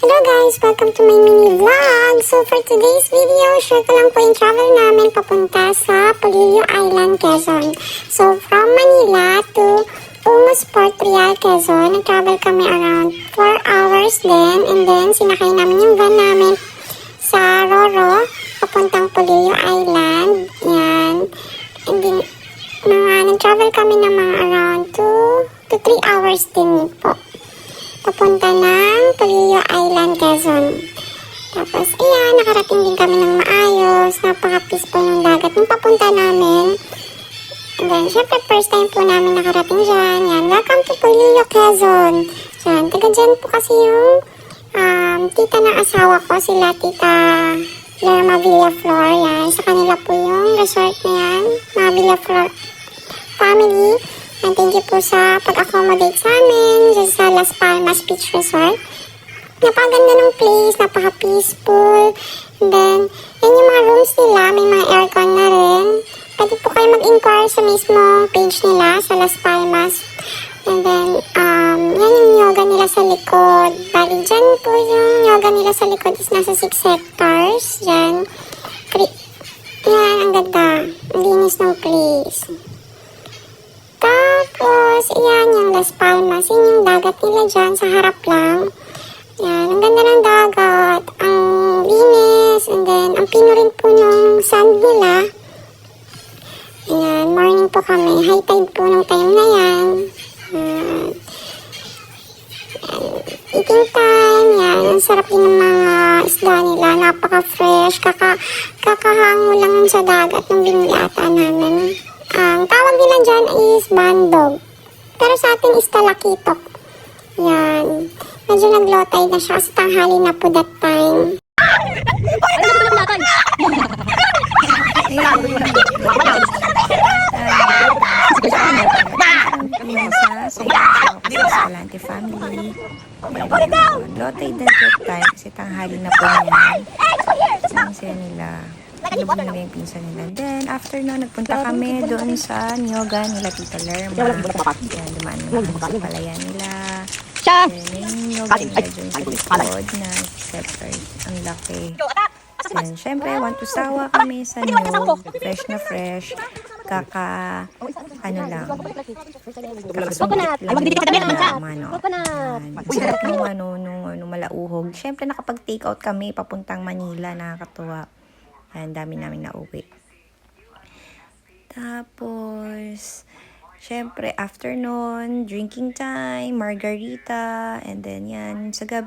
Hello guys! Welcome to my mini vlog! So for today's video, share ko lang po yung travel namin papunta sa Polillo Island, Quezon. So from Manila to Umos Port Real, Quezon, nag-travel kami around 4 hours din. And then sinakay namin yung van namin sa Roro, papuntang Polillo Island. Yan. And then nag-travel kami ng mga around 2 to 3 hours din po. Papunta ng Polillo Island, Quezon. Tapos, ayan, nakarating din kami ng maayos. Napaka-peaceful ng dagat yung papunta namin. And then, syempre, first time po namin nakarating dyan. Yan, welcome to Polillo, Quezon. Yan, taga dyan po kasi yung tita ng asawa ko, sila tita Lerma Villaflor. Yan, sa kanila po yung resort na yan, mga Villaflor family. And thank you po sa pag-accommodate sa amin dyan sa Las Palmas Beach Resort. Napakaganda ng place, napaka-peaceful. And then, yan yung mga rooms nila, may mga aircon na rin. Pwede po kayo mag-inquire sa mismo page nila sa Las Palmas. And then, yan yung yoga nila sa likod. Bali, dyan po yung yoga nila sa likod is nasa 6 hectares. Dyan. Yan, ang ganda. Ang linis ng place. Tapos, ayan yung Las Palmas. Yan yung dagat nila dyan sa harap lang. Yan, ang ganda ng dagat. Ang linis. And then, ang pino rin po ng sand nila. Ayan, morning po kami. High tide po nung time na yan. Eating time. Yan, ang sarap din ng mga isda nila. Napaka-fresh. Kakahango lang sa dagat ng binilata namin. Ang tawag nila dyan is bandog. Pero sa atin is talakitok. Yan. Medyo nag-low tide na siya kasi tanghali na po that time. Sa Escalante family. Low tide na that time kasi tanghali na po naman. Saan nila? Lubog nila yung pinsan nila. Then, after na, nagpunta kami doon sa Nyoga nila, Tita Lerma. Yan, dumaan naman sa palayan nila. Then, yung Nyoga nila doon sa likod na separate. Ang laki. Then, syempre, want to sawa kami sa Nyog. Fresh na fresh. Ano lang. Kakasubit lang na sarap nung malauhog. Syempre, nakapag-take out kami papuntang Manila. Nakakatuwa. Ang dami namin nauwi. Tapos, syempre, afternoon, drinking time, margarita, and then yan, sa gabi